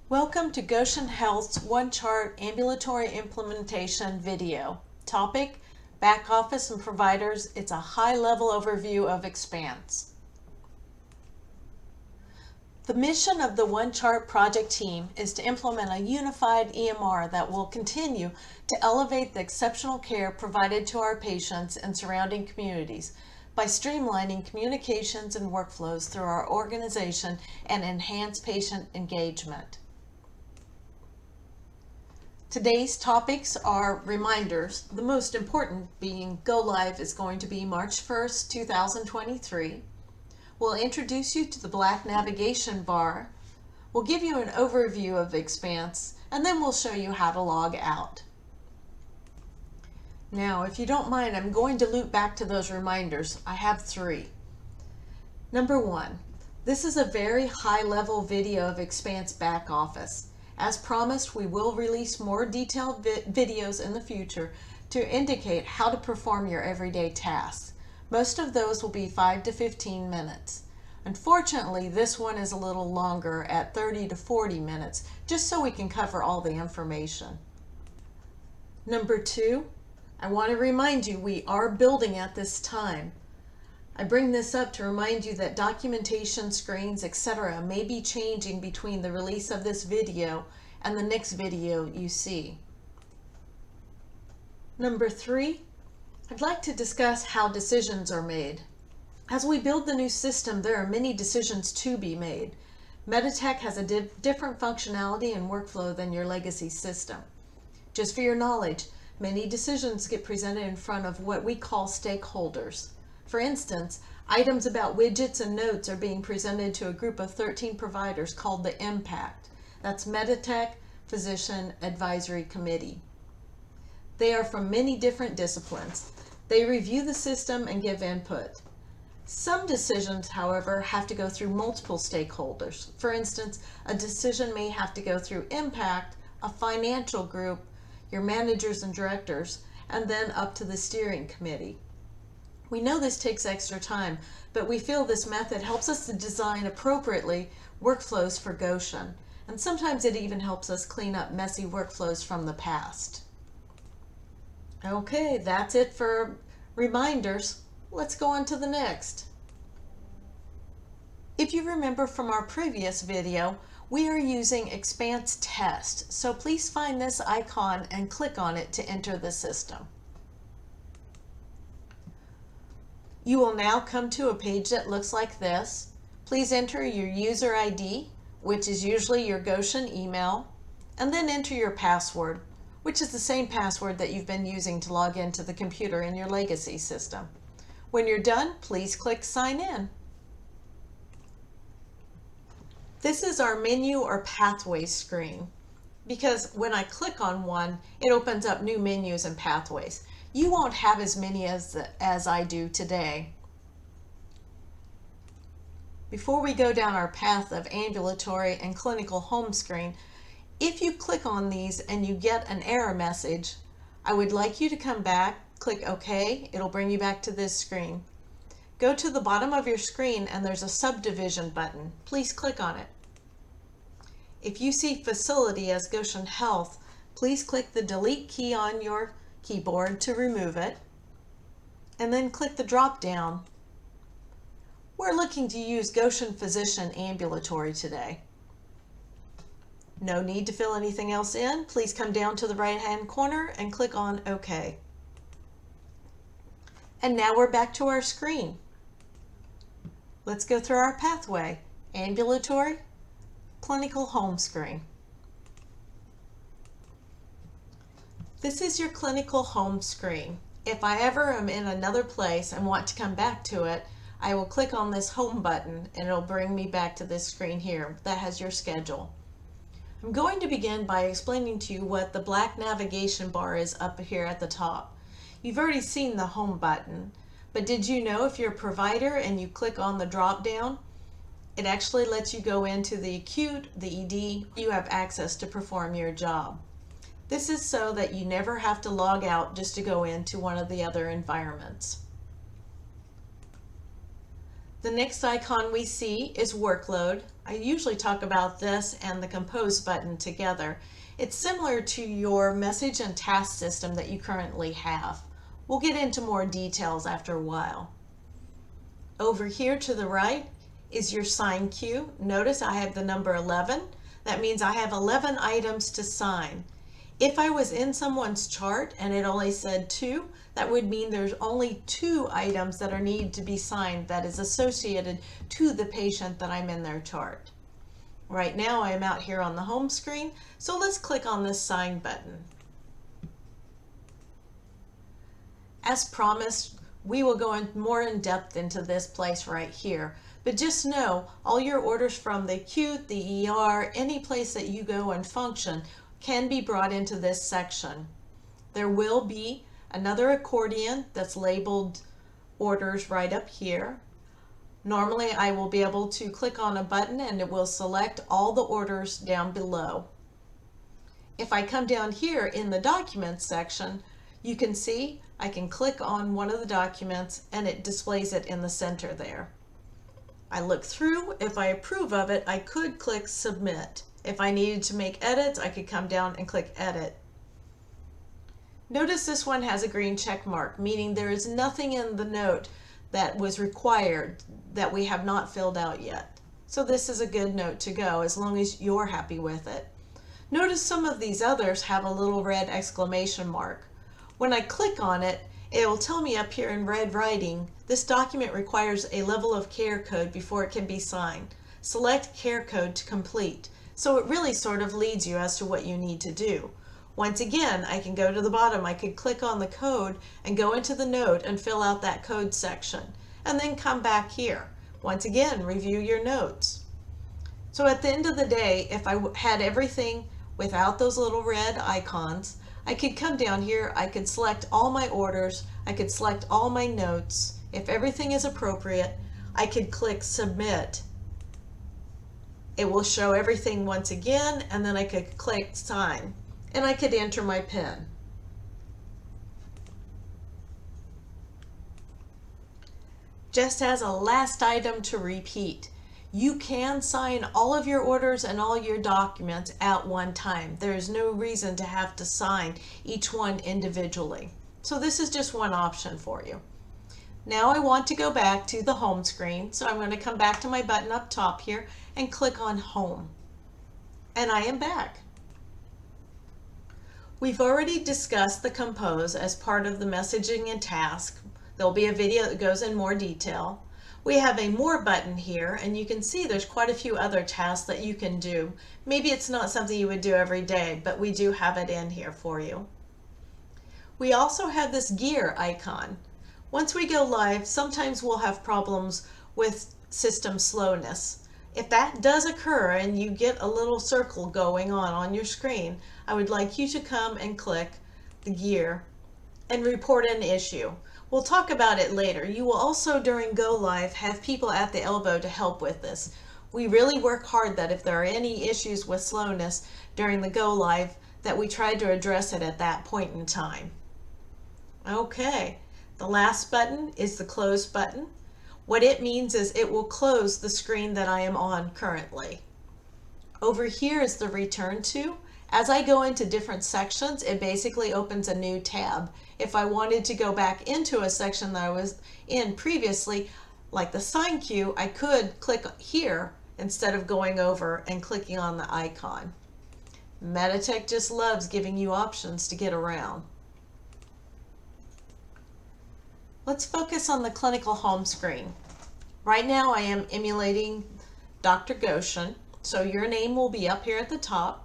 Welcome to Goshen Health's One Chart Ambulatory Implementation video. Topic: Back Office and Providers. It's a high-level overview of Expanse. The mission of the One Chart project team is to implement a unified EMR that will continue to elevate the exceptional care provided to our patients and surrounding communities by streamlining communications and workflows through our organization and enhance patient engagement. Today's topics are reminders, the most important being Go Live is going to be March 1st, 2023. We'll introduce you to the black navigation bar. We'll give you an overview of Expanse, and then we'll show you how to log out. Now, if you don't mind, I'm going to loop back to those reminders. I have 3. Number 1, this is a very high-level video of Expanse back office. As promised, we will release more detailed videos in the future to indicate how to perform your everyday tasks. Most of those will be 5 to 15 minutes. Unfortunately, this one is a little longer at 30 to 40 minutes, just so we can cover all the information. Number 2, I want to remind you we are building at this time. I bring this up to remind you that documentation, screens, etc. may be changing between the release of this video and the next video you see. Number 3, I'd like to discuss how decisions are made. As we build the new system, there are many decisions to be made. MEDITECH has a different functionality and workflow than your legacy system. Just for your knowledge, many decisions get presented in front of what we call stakeholders. For instance, items about widgets and notes are being presented to a group of 13 providers called the IMPACT. That's MEDITECH Physician Advisory Committee. They are from many different disciplines. They review the system and give input. Some decisions, however, have to go through multiple stakeholders. For instance, a decision may have to go through IMPACT, a financial group, your managers and directors, and then up to the steering committee. We know this takes extra time, but we feel this method helps us to design appropriately workflows for Goshen, and sometimes it even helps us clean up messy workflows from the past. Okay, that's it for reminders. Let's go on to the next. If you remember from our previous video, we are using Expanse Test, so please find this icon and click on it to enter the system. You will now come to a page that looks like this. Please enter your user ID, which is usually your Goshen email, and then enter your password, which is the same password that you've been using to log into the computer in your legacy system. When you're done, please click Sign In. This is our menu or pathways screen, because when I click on one, it opens up new menus and pathways. You won't have as many as I do today. Before we go down our path of ambulatory and clinical home screen, if you click on these and you get an error message, I would like you to come back, click OK. It'll bring you back to this screen. Go to the bottom of your screen and there's a subdivision button. Please click on it. If you see facility as Goshen Health, please click the delete key on your keyboard to remove it, and then click the drop down. We're looking to use Goshen Physician Ambulatory today. No need to fill anything else in. Please come down to the right hand corner and click on OK. And now we're back to our screen. Let's go through our pathway: ambulatory, clinical home screen. This is your clinical home screen. If I ever am in another place and want to come back to it, I will click on this home button and it'll bring me back to this screen here that has your schedule. I'm going to begin by explaining to you what the black navigation bar is up here at the top. You've already seen the home button, but did you know if you're a provider and you click on the drop down, it actually lets you go into the acute, the ED, you have access to perform your job. This is so that you never have to log out just to go into one of the other environments. The next icon we see is workload. I usually talk about this and the compose button together. It's similar to your message and task system that you currently have. We'll get into more details after a while. Over here to the right is your sign queue. Notice I have the number 11. That means I have 11 items to sign. If I was in someone's chart and it only said 2, that would mean there's only 2 items that are needed to be signed that is associated to the patient that I'm in their chart. Right now I am out here on the home screen, so let's click on this sign button. As promised, we will go more in depth into this place right here. But just know, all your orders from the acute, the ER, any place that you go and function can be brought into this section. There will be another accordion that's labeled orders right up here. Normally I will be able to click on a button and it will select all the orders down below. If I come down here in the documents section, you can see I can click on one of the documents and it displays it in the center there. I look through. If I approve of it, I could click submit. If I needed to make edits, I could come down and click edit. Notice this one has a green check mark, meaning there is nothing in the note that was required that we have not filled out yet. So this is a good note to go as long as you're happy with it. Notice some of these others have a little red exclamation mark. When I click on it, it will tell me up here in red writing, this document requires a level of care code before it can be signed. Select care code to complete. So it really sort of leads you as to what you need to do. Once again, I can go to the bottom, I could click on the code and go into the note and fill out that code section, and then come back here. Once again, review your notes. So at the end of the day, if I had everything without those little red icons, I could come down here, I could select all my orders, I could select all my notes. If everything is appropriate, I could click submit. It will show everything once again, and then I could click sign, and I could enter my PIN. Just as a last item to repeat, you can sign all of your orders and all your documents at one time. There is no reason to have to sign each one individually. So this is just one option for you. Now I want to go back to the home screen, so I'm going to come back to my button up top here and click on home. And I am back. We've already discussed the compose as part of the messaging and task. There'll be a video that goes in more detail. We have a more button here, and you can see there's quite a few other tasks that you can do. Maybe it's not something you would do every day, but we do have it in here for you. We also have this gear icon. Once we go live, sometimes we'll have problems with system slowness. If that does occur and you get a little circle going on your screen, I would like you to come and click the gear and report an issue. We'll talk about it later. You will also, during Go Live, have people at the elbow to help with this. We really work hard that if there are any issues with slowness during the Go Live, that we try to address it at that point in time. Okay, the last button is the close button. What it means is it will close the screen that I am on currently. Over here is the return to. As I go into different sections, it basically opens a new tab. If I wanted to go back into a section that I was in previously, like the sign queue, I could click here instead of going over and clicking on the icon. MEDITECH just loves giving you options to get around. Let's focus on the clinical home screen. Right now I am emulating Dr. Goshen, so your name will be up here at the top.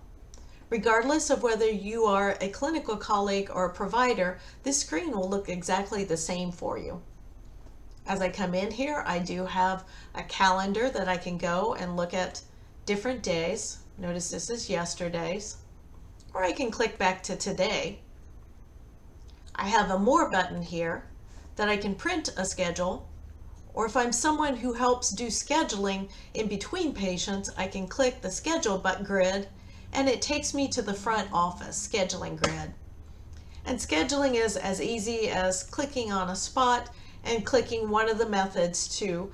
Regardless of whether you are a clinical colleague or a provider, this screen will look exactly the same for you. As I come in here, I do have a calendar that I can go and look at different days. Notice this is yesterday's, or I can click back to today. I have a more button here that I can print a schedule, or if I'm someone who helps do scheduling in between patients, I can click the schedule grid, and it takes me to the front office scheduling grid. And scheduling is as easy as clicking on a spot and clicking one of the methods to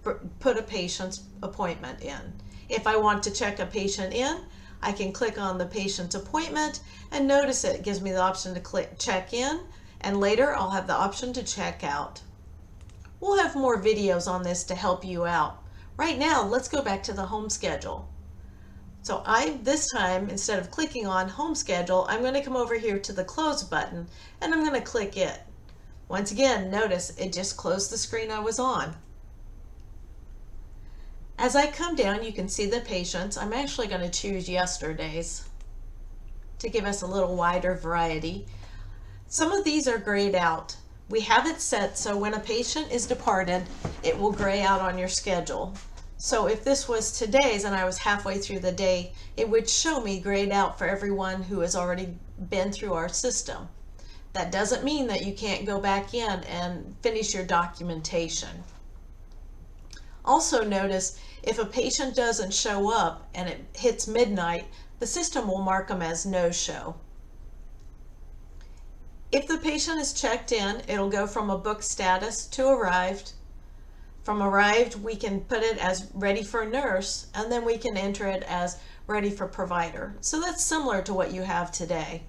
put a patient's appointment in. If I want to check a patient in, I can click on the patient's appointment, and notice it gives me the option to click check in, and later I'll have the option to check out. We'll have more videos on this to help you out. Right now, let's go back to the home schedule. So this time, instead of clicking on home schedule, I'm going to come over here to the close button, and I'm going to click it. Once again, notice it just closed the screen I was on. As I come down, you can see the patients. I'm actually going to choose yesterday's to give us a little wider variety. Some of these are grayed out. We have it set so when a patient is departed, it will gray out on your schedule. So if this was today's and I was halfway through the day, it would show me grayed out for everyone who has already been through our system. That doesn't mean that you can't go back in and finish your documentation. Also notice if a patient doesn't show up and it hits midnight, the system will mark them as no-show. If the patient is checked in, it'll go from a book status to arrived. From arrived, we can put it as ready for nurse, and then we can enter it as ready for provider. So that's similar to what you have today.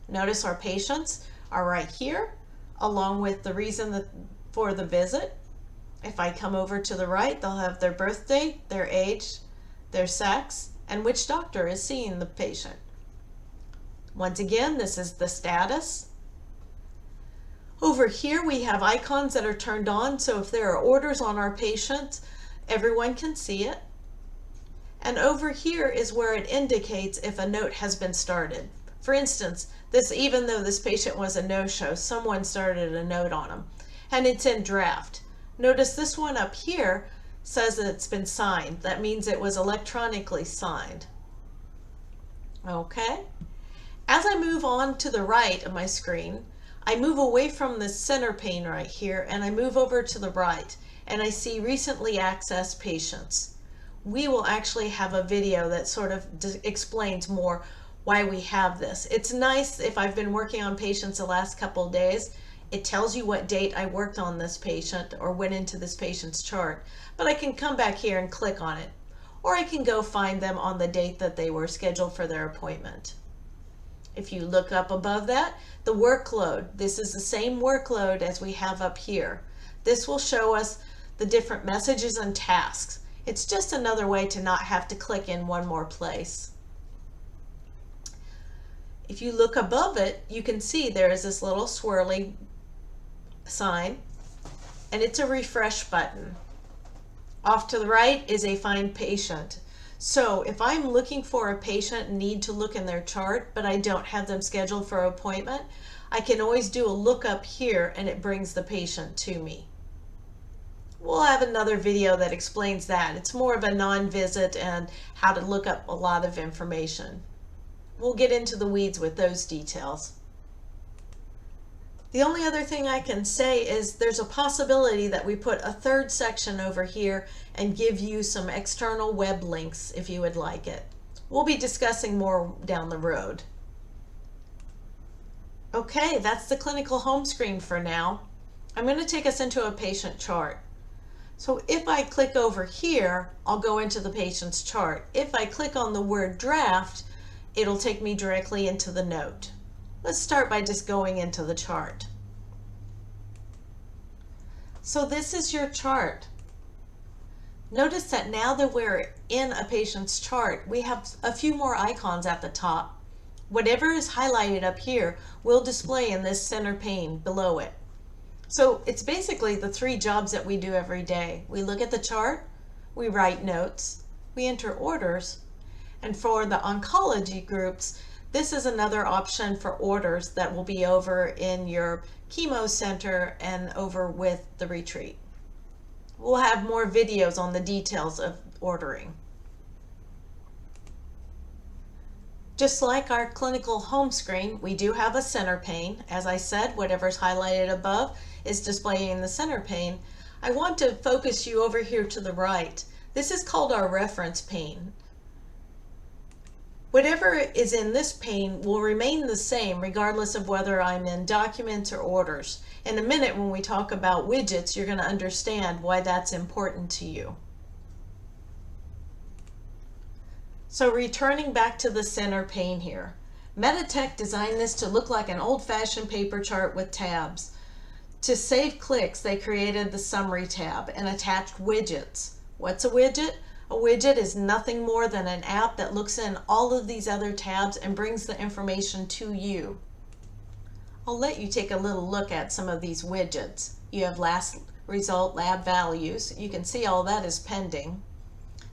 Notice our patients are right here, along with the reason for the visit. If I come over to the right, they'll have their birthday, their age, their sex, and which doctor is seeing the patient. Once again, this is the status. Over here we have icons that are turned on, so if there are orders on our patients, everyone can see it. And over here is where it indicates if a note has been started. For instance, even though this patient was a no-show, someone started a note on them, and it's in draft. Notice this one up here says that it's been signed. That means it was electronically signed. Okay. As I move on to the right of my screen, I move away from the center pane right here and I move over to the right and I see recently accessed patients. We will actually have a video that sort of explains more why we have this. It's nice if I've been working on patients the last couple of days. It tells you what date I worked on this patient or went into this patient's chart, but I can come back here and click on it, or I can go find them on the date that they were scheduled for their appointment. If you look up above that, the workload, this is the same workload as we have up here. This will show us the different messages and tasks. It's just another way to not have to click in one more place. If you look above it, you can see there is this little swirly sign, and it's a refresh button. Off to the right is a find patient. So if I'm looking for a patient and need to look in their chart, but I don't have them scheduled for an appointment, I can always do a look up here and it brings the patient to me. We'll have another video that explains that. It's more of a non-visit and how to look up a lot of information. We'll get into the weeds with those details. The only other thing I can say is there's a possibility that we put a third section over here and give you some external web links if you would like it. We'll be discussing more down the road. Okay, that's the clinical home screen for now. I'm going to take us into a patient chart. So if I click over here, I'll go into the patient's chart. If I click on the word draft, it'll take me directly into the note. Let's start by just going into the chart. So this is your chart. Notice that now that we're in a patient's chart, we have a few more icons at the top. Whatever is highlighted up here will display in this center pane below it. So it's basically the 3 jobs that we do every day. We look at the chart, we write notes, we enter orders, and for the oncology groups, this is another option for orders that will be over in your chemo center and over with the retreat. We'll have more videos on the details of ordering. Just like our clinical home screen, we do have a center pane. As I said, whatever's highlighted above is displaying the center pane. I want to focus you over here to the right. This is called our reference pane. Whatever is in this pane will remain the same regardless of whether I'm in documents or orders. In a minute, when we talk about widgets, you're going to understand why that's important to you. So returning back to the center pane here, MEDITECH designed this to look like an old-fashioned paper chart with tabs. To save clicks, they created the summary tab and attached widgets. What's a widget? A widget is nothing more than an app that looks in all of these other tabs and brings the information to you. I'll let you take a little look at some of these widgets. You have last result lab values. You can see all that is pending.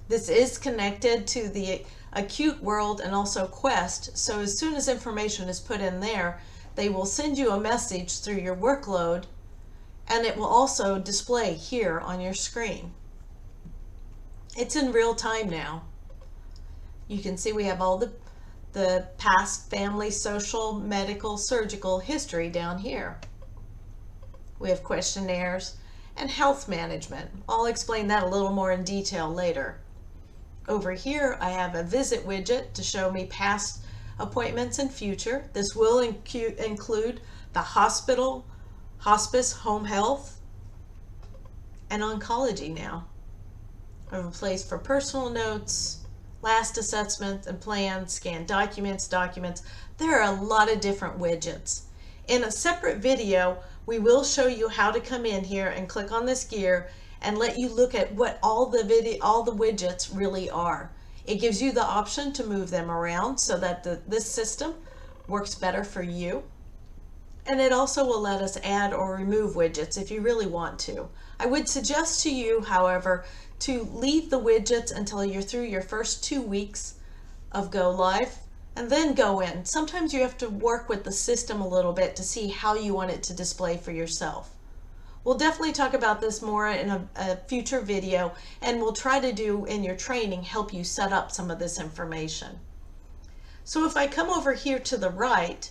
This is connected to the acute world and also Quest, so as soon as information is put in there, they will send you a message through your workload, and it will also display here on your screen. It's in real time now. You can see we have all the past family, social, medical, surgical history down here. We have questionnaires and health management. I'll explain that a little more in detail later. Over here, I have a visit widget to show me past appointments and future. This will include the hospital, hospice, home health, and oncology now. I have a place for personal notes, last assessments and plans, scan documents. There are a lot of different widgets. In a separate video, we will show you how to come in here and click on this gear and let you look at what all the widgets really are. It gives you the option to move them around so that this system works better for you. And it also will let us add or remove widgets if you really want to. I would suggest to you, however, to leave the widgets until you're through your first 2 weeks of go live and then go in. Sometimes you have to work with the system a little bit to see how you want it to display for yourself. We'll definitely talk about this more in a future video, and we'll try to do in your training help you set up some of this information. So if I come over here to the right,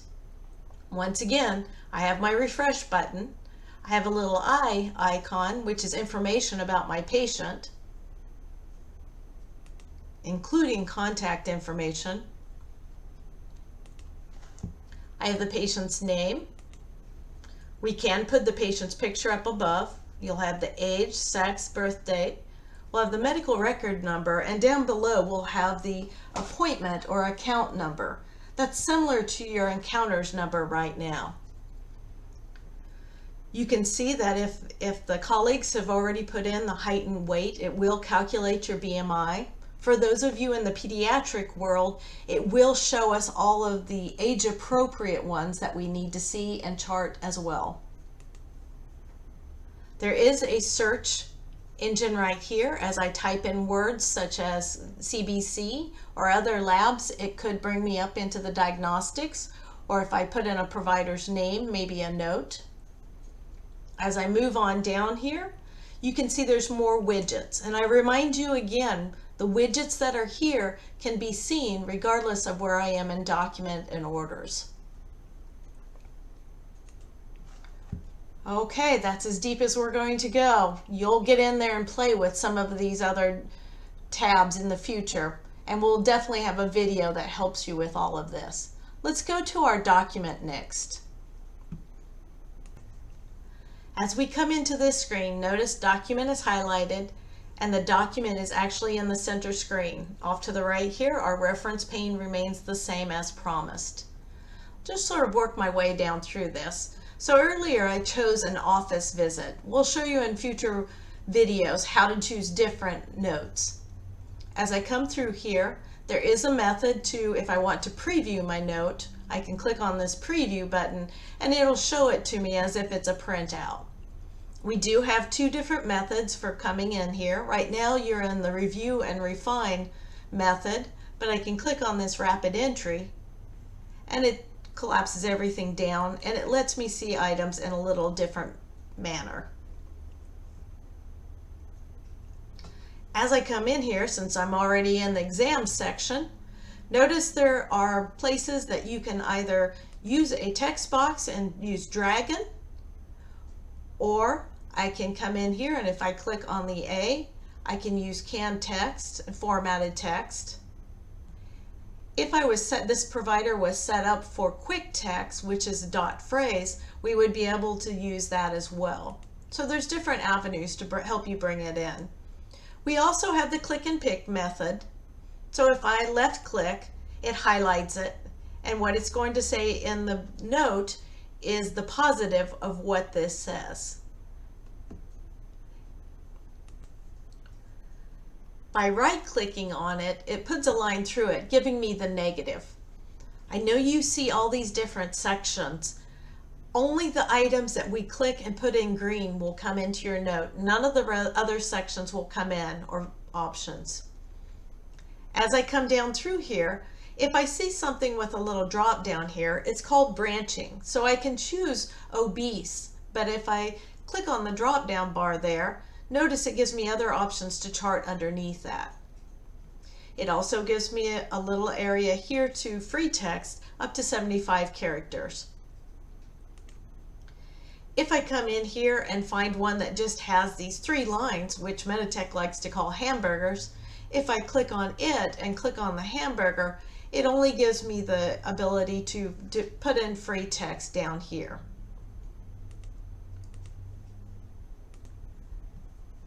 once again, I have my refresh button. I have a little eye icon, which is information about my patient, including contact information. I have the patient's name. We can put the patient's picture up above. You'll have the age, sex, birth date. We'll have the medical record number, and down below we'll have the appointment or account number. That's similar to your encounters number right now. You can see that if the colleagues have already put in the height and weight, it will calculate your BMI. For those of you in the pediatric world, it will show us all of the age-appropriate ones that we need to see and chart as well. There is a search engine right here. As I type in words such as CBC or other labs, it could bring me up into the diagnostics, or if I put in a provider's name, maybe a note. As I move on down here, you can see there's more widgets. And I remind you again, the widgets that are here can be seen regardless of where I am in document and orders. Okay, that's as deep as we're going to go. You'll get in there and play with some of these other tabs in the future, and we'll definitely have a video that helps you with all of this. Let's go to our document next. As we come into this screen, notice document is highlighted and the document is actually in the center screen. Off to the right here, our reference pane remains the same as promised. Just sort of work my way down through this. So earlier I chose an office visit. We'll show you in future videos how to choose different notes. As I come through here, there is a method to, if I want to preview my note, I can click on this preview button and it'll show it to me as if it's a printout. We do have two different methods for coming in here. Right now you're in the review and refine method, but I can click on this rapid entry and it collapses everything down and it lets me see items in a little different manner. As I come in here, since I'm already in the exam section, notice there are places that you can either use a text box and use Dragon, or I can come in here and if I click on the A, I can use canned text and formatted text. If this provider was set up for quick text, which is a dot phrase, we would be able to use that as well. So there's different avenues to help you bring it in. We also have the click and pick method. So if I left click, it highlights it, and what it's going to say in the note is the positive of what this says. By right-clicking on it, it puts a line through it, giving me the negative. I know you see all these different sections. Only the items that we click and put in green will come into your note. None of the other sections will come in, or options. As I come down through here, if I see something with a little drop down here, it's called branching. So I can choose obese, but if I click on the drop down bar there, notice it gives me other options to chart underneath that. It also gives me a little area here to free text up to 75 characters. If I come in here and find one that just has these 3 lines, which MEDITECH likes to call hamburgers, if I click on it and click on the hamburger, it only gives me the ability to put in free text down here.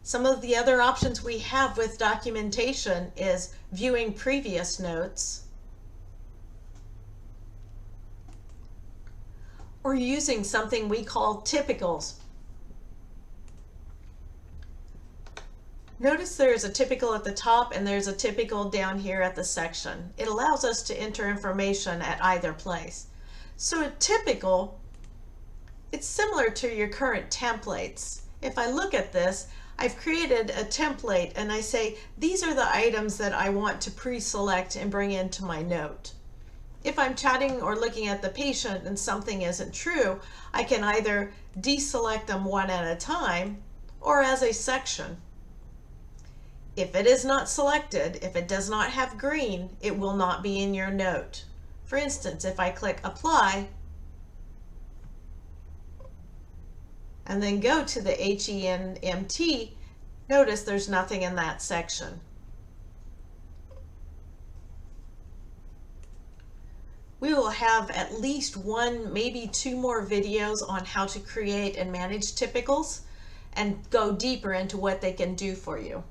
Some of the other options we have with documentation is viewing previous notes, or using something we call typicals. Notice there's a typical at the top and there's a typical down here at the section. It allows us to enter information at either place. So a typical, it's similar to your current templates. If I look at this, I've created a template and I say, these are the items that I want to pre-select and bring into my note. If I'm chatting or looking at the patient and something isn't true, I can either deselect them one at a time or as a section. If it is not selected, if it does not have green, it will not be in your note. For instance, if I click apply and then go to the HENMT, notice there's nothing in that section. We will have at least 1, maybe 2 more videos on how to create and manage typicals and go deeper into what they can do for you.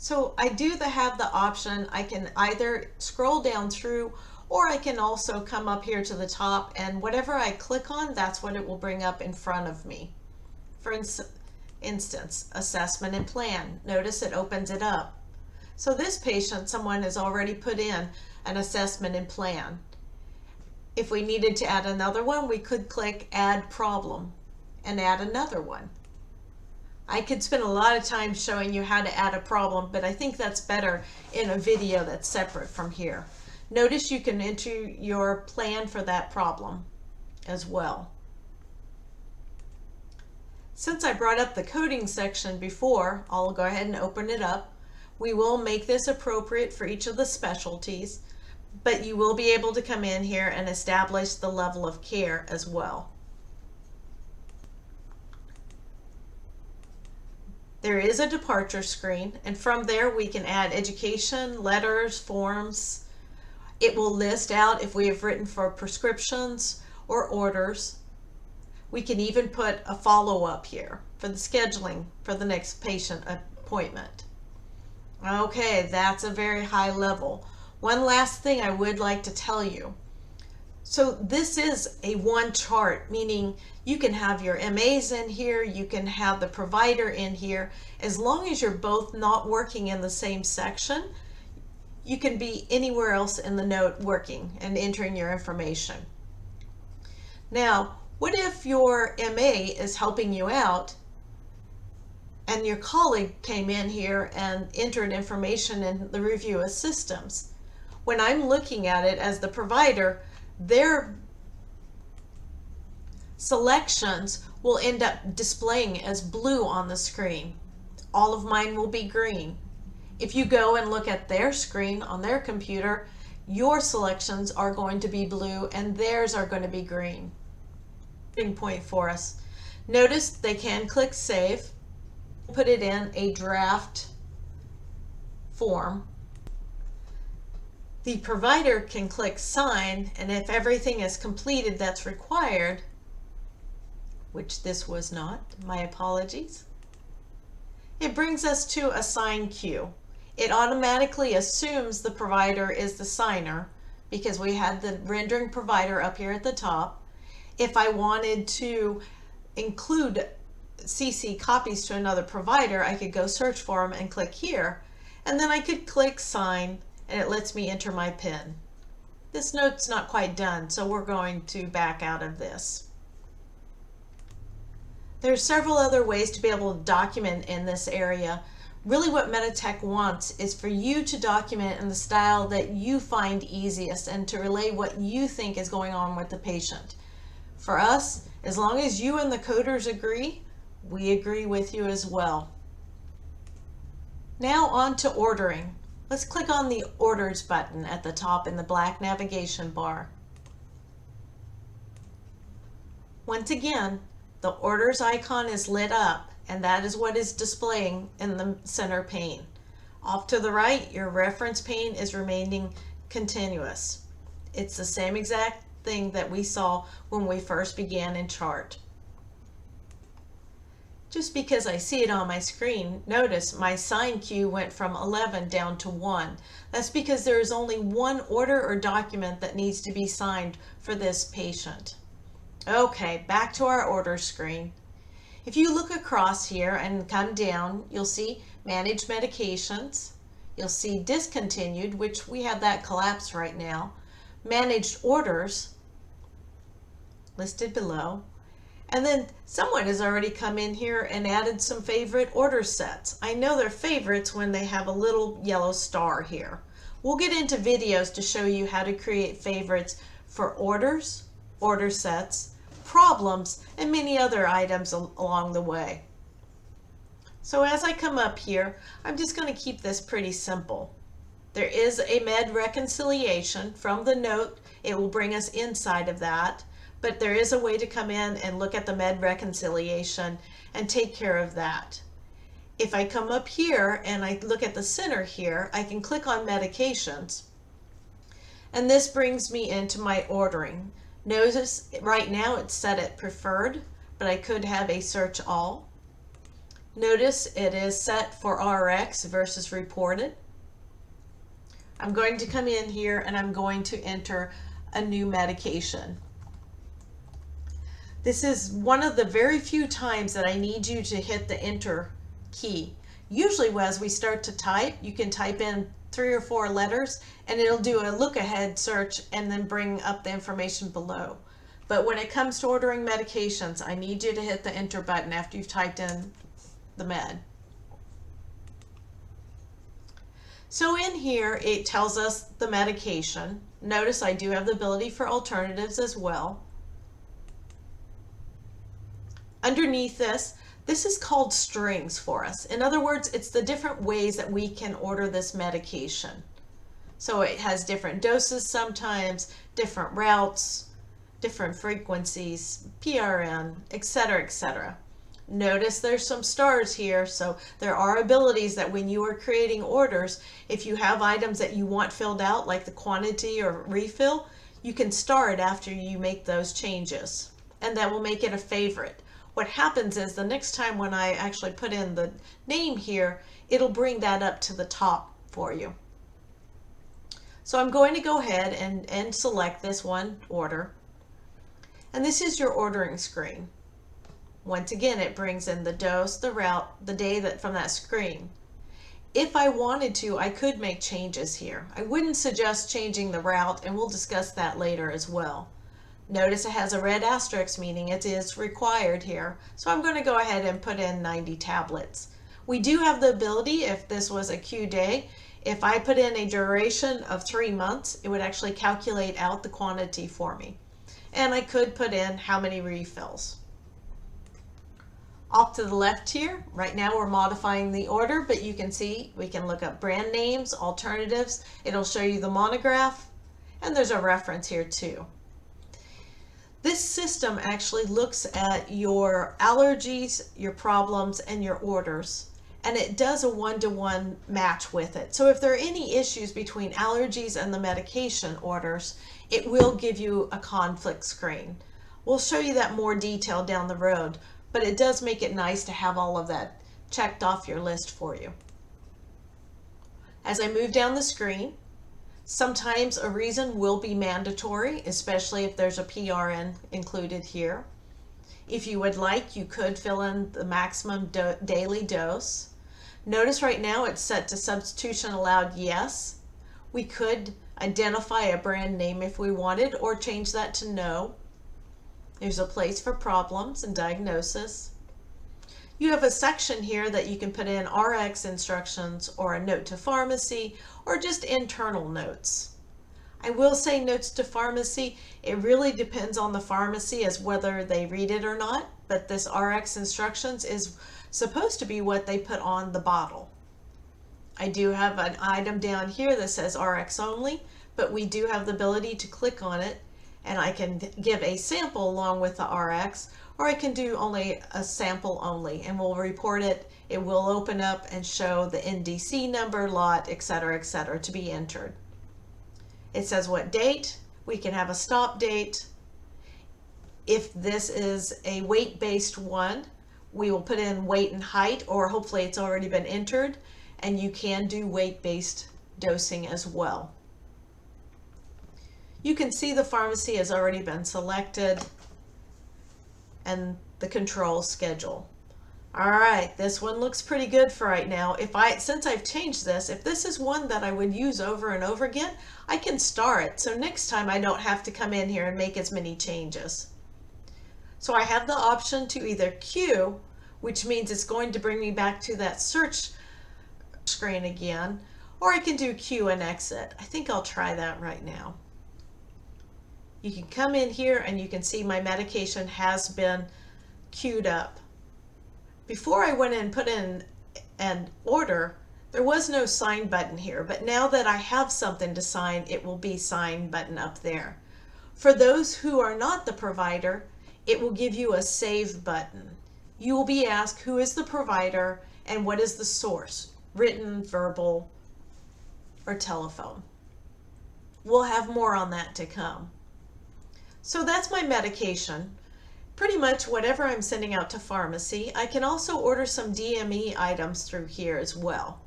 So I do have the option, I can either scroll down through, or I can also come up here to the top, and whatever I click on, that's what it will bring up in front of me. For instance, assessment and plan. Notice it opens it up. So this patient, someone has already put in an assessment and plan. If we needed to add another one, we could click add problem and add another one. I could spend a lot of time showing you how to add a problem, but I think that's better in a video that's separate from here. Notice you can enter your plan for that problem as well. Since I brought up the coding section before, I'll go ahead and open it up. We will make this appropriate for each of the specialties, but you will be able to come in here and establish the level of care as well. There is a departure screen, and from there we can add education, letters, forms. It will list out if we have written for prescriptions or orders. We can even put a follow-up here for the scheduling for the next patient appointment. Okay, that's a very high level. One last thing I would like to tell you. So this is a one chart, meaning you can have your MAs in here, you can have the provider in here. As long as you're both not working in the same section, you can be anywhere else in the note working and entering your information. Now, what if your MA is helping you out and your colleague came in here and entered information in the review of systems? When I'm looking at it as the provider, their selections will end up displaying as blue on the screen. All of mine will be green. If you go and look at their screen on their computer, your selections are going to be blue and theirs are going to be green. Point for us. Notice they can click save, put it in a draft form. The provider can click sign, and if everything is completed that's required, which this was not, my apologies, it brings us to a sign queue. It automatically assumes the provider is the signer because we had the rendering provider up here at the top. If I wanted to include CC copies to another provider, I could go search for them and click here, and then I could click sign, and it lets me enter my PIN. This note's not quite done, so we're going to back out of this. There's several other ways to be able to document in this area. Really what MEDITECH wants is for you to document in the style that you find easiest and to relay what you think is going on with the patient. For us, as long as you and the coders agree, we agree with you as well. Now on to ordering. Let's click on the Orders button at the top in the black navigation bar. Once again, the Orders icon is lit up, and that is what is displaying in the center pane. Off to the right, your reference pane is remaining continuous. It's the same exact thing that we saw when we first began in chart. Just because I see it on my screen, notice my sign queue went from 11 down to 1. That's because there is only one order or document that needs to be signed for this patient. Okay, back to our order screen. If you look across here and come down, you'll see Manage Medications. You'll see Discontinued, which we have that collapsed right now. Managed Orders, listed below. And then someone has already come in here and added some favorite order sets. I know they're favorites when they have a little yellow star here. We'll get into videos to show you how to create favorites for orders, order sets, problems, and many other items along the way. So as I come up here, I'm just going to keep this pretty simple. There is a med reconciliation from the note. It will bring us inside of that. But there is a way to come in and look at the med reconciliation and take care of that. If I come up here and I look at the center here, I can click on medications, and this brings me into my ordering. Notice right now it's set at preferred, but I could have a search all. Notice it is set for RX versus reported. I'm going to come in here and I'm going to enter a new medication. This is one of the very few times that I need you to hit the enter key. Usually as we start to type, you can type in 3 or 4 letters and it'll do a look ahead search and then bring up the information below. But when it comes to ordering medications, I need you to hit the enter button after you've typed in the med. So in here it tells us the medication. Notice I do have the ability for alternatives as well. Underneath this is called strings for us. In other words, it's the different ways that we can order this medication. So it has different doses sometimes, different routes, different frequencies, PRN, etc., etc. Notice there's some stars here, so there are abilities that when you are creating orders, if you have items that you want filled out, like the quantity or refill, you can star it after you make those changes, and that will make it a favorite. What happens is the next time when I actually put in the name here, it'll bring that up to the top for you. So I'm going to go ahead and select this one order. And this is your ordering screen. Once again, it brings in the dose, the route, the day from that screen. If I wanted to, I could make changes here. I wouldn't suggest changing the route, and we'll discuss that later as well. Notice it has a red asterisk, meaning it is required here. So I'm going to go ahead and put in 90 tablets. We do have the ability, if this was a Q day, if I put in a duration of 3 months, it would actually calculate out the quantity for me. And I could put in how many refills. Off to the left here, right now we're modifying the order, but you can see we can look up brand names, alternatives. It'll show you the monograph, and there's a reference here too. This system actually looks at your allergies, your problems, and your orders. and it does a one-to-one match with it. So if there are any issues between allergies and the medication orders, it will give you a conflict screen. We'll show you that more detail down the road, but it does make it nice to have all of that checked off your list for you. As I move down the screen, sometimes a reason will be mandatory, especially if there's a PRN included here. If you would like, you could fill in the maximum daily dose. Notice right now it's set to substitution allowed yes. We could identify a brand name if we wanted, or change that to no. There's a place for problems and diagnosis. You have a section here that you can put in RX instructions or a note to pharmacy or just internal notes. I will say notes to pharmacy, it really depends on the pharmacy as whether they read it or not, but this RX instructions is supposed to be what they put on the bottle. I do have an item down here that says RX only, but we do have the ability to click on it and I can give a sample along with the RX, or I can do only a sample only and we'll report it. It will open up and show the NDC number, lot, etc., to be entered. It says what date. We can have a stop date. If this is a weight-based one, we will put in weight and height, or hopefully it's already been entered, and you can do weight-based dosing as well. You can see the pharmacy has already been selected and the control schedule. All right, this one looks pretty good for right now. Since I've changed this, if this is one that I would use over and over again, I can star it. So next time I don't have to come in here and make as many changes. So I have the option to either queue, which means it's going to bring me back to that search screen again, or I can do queue and exit. I think I'll try that right now. You can come in here and you can see my medication has been queued up. Before I went in and put in an order, there was no sign button here, but now that I have something to sign, it will be sign button up there. For those who are not the provider, it will give you a save button. You will be asked who is the provider and what is the source, written, verbal, or telephone. We'll have more on that to come. So that's my medication. Pretty much whatever I'm sending out to pharmacy. I can also order some DME items through here as well.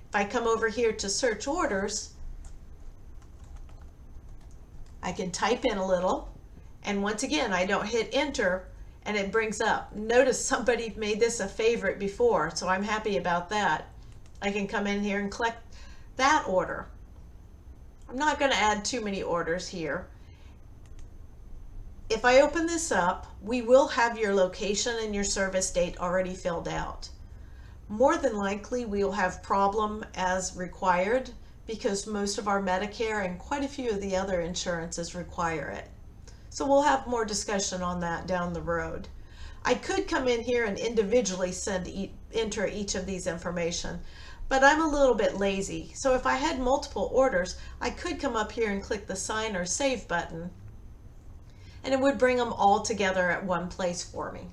If I come over here to search orders, I can type in a little, and once again I don't hit enter and it brings up. Notice somebody made this a favorite before, so I'm happy about that. I can come in here and collect that order. I'm not going to add too many orders here. If I open this up, we will have your location and your service date already filled out. More than likely, we will have problem as required because most of our Medicare and quite a few of the other insurances require it. So we'll have more discussion on that down the road. I could come in here and individually enter each of these information, but I'm a little bit lazy. So if I had multiple orders, I could come up here and click the sign or save button, and it would bring them all together at one place for me.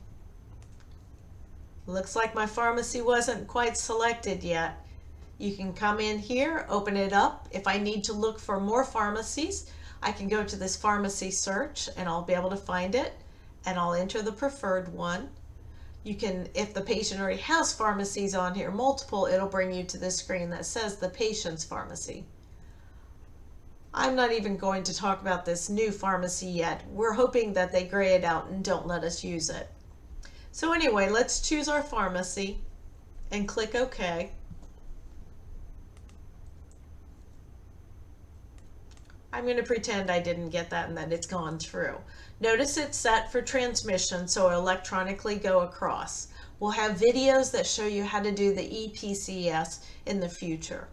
Looks like my pharmacy wasn't quite selected yet. You can come in here, open it up. If I need to look for more pharmacies, I can go to this pharmacy search and I'll be able to find it, and I'll enter the preferred one. You can, if the patient already has pharmacies on here, multiple, it'll bring you to this screen that says the patient's pharmacy. I'm not even going to talk about this new pharmacy yet. We're hoping that they gray it out and don't let us use it. So anyway, let's choose our pharmacy and click OK. I'm going to pretend I didn't get that and that it's gone through. Notice it's set for transmission, so it'll electronically go across. We'll have videos that show you how to do the EPCS in the future.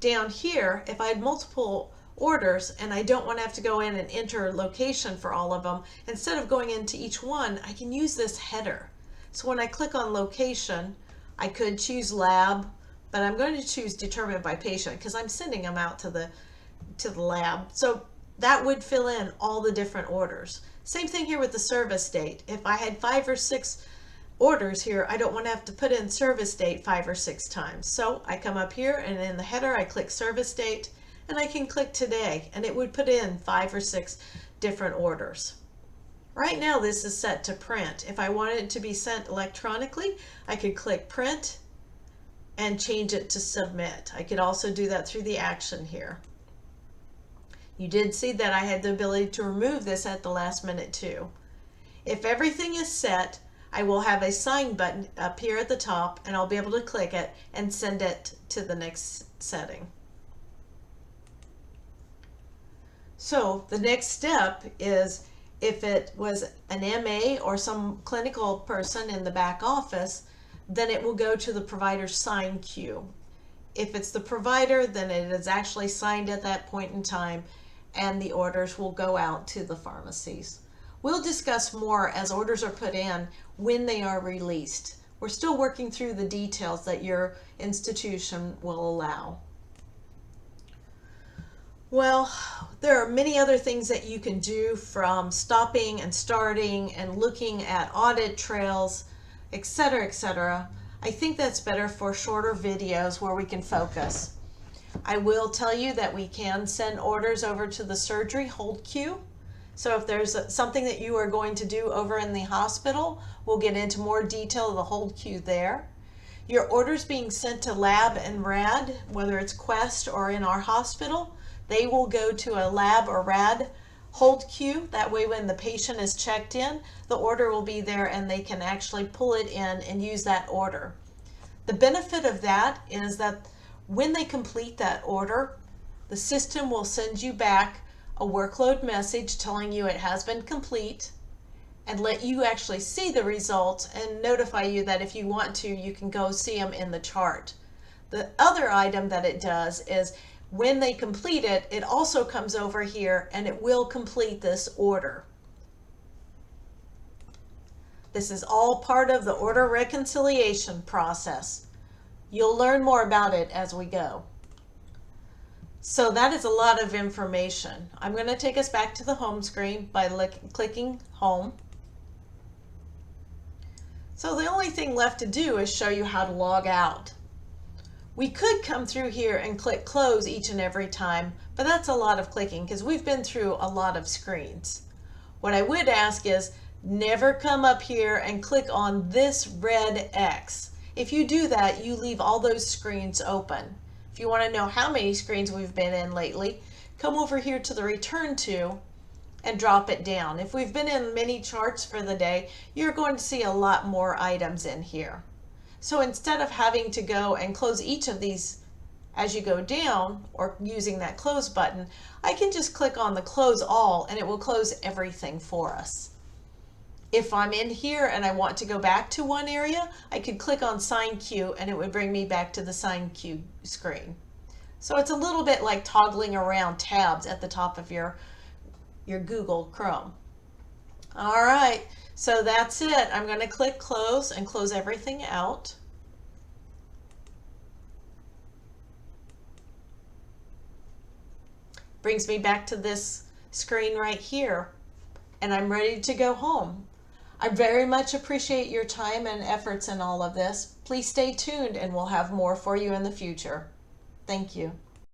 Down here, if I had multiple orders and I don't want to have to go in and enter location for all of them, instead of going into each one, I can use this header. So when I click on location, I could choose lab, but I'm going to choose determined by patient because I'm sending them out to the lab. So that would fill in all the different orders. Same thing here with the service date. If I had 5 or 6 orders here, I don't want to have to put in service date 5 or 6 times. So I come up here and in the header I click service date, and I can click today, and it would put in 5 or 6 different orders. Right now this is set to print. If I wanted it to be sent electronically, I could click print and change it to submit. I could also do that through the action here. You did see that I had the ability to remove this at the last minute too. If everything is set, I will have a sign button up here at the top, and I'll be able to click it and send it to the next setting. So the next step is, if it was an MA or some clinical person in the back office, then it will go to the provider's sign queue. If it's the provider, then it is actually signed at that point in time, and the orders will go out to the pharmacies. We'll discuss more as orders are put in when they are released. We're still working through the details that your institution will allow. Well, there are many other things that you can do, from stopping and starting and looking at audit trails, etc., etc. I think that's better for shorter videos where we can focus. I will tell you that we can send orders over to the surgery hold queue. So if there's something that you are going to do over in the hospital, we'll get into more detail of the hold queue there. Your orders being sent to lab and rad, whether it's Quest or in our hospital, they will go to a lab or rad hold queue. That way when the patient is checked in, the order will be there and they can actually pull it in and use that order. The benefit of that is that when they complete that order, the system will send you back a workload message telling you it has been complete, and let you actually see the results and notify you that if you want to, you can go see them in the chart. The other item that it does is, when they complete it, it also comes over here and it will complete this order. This is all part of the order reconciliation process. You'll learn more about it as we go. So that is a lot of information. I'm going to take us back to the home screen by clicking home. So the only thing left to do is show you how to log out. We could come through here and click close each and every time, but that's a lot of clicking because we've been through a lot of screens. What I would ask is, never come up here and click on this red X. If you do that, you leave all those screens open. If you want to know how many screens we've been in lately, come over here to the return to and drop it down. If we've been in many charts for the day, you're going to see a lot more items in here. So instead of having to go and close each of these as you go down, or using that close button, I can just click on the close all and it will close everything for us. If I'm in here and I want to go back to one area, I could click on sign queue and it would bring me back to the sign queue screen. So it's a little bit like toggling around tabs at the top of your Google Chrome. All right, so that's it. I'm going to click close and close everything out. Brings me back to this screen right here, and I'm ready to go home. I very much appreciate your time and efforts in all of this. Please stay tuned and we'll have more for you in the future. Thank you.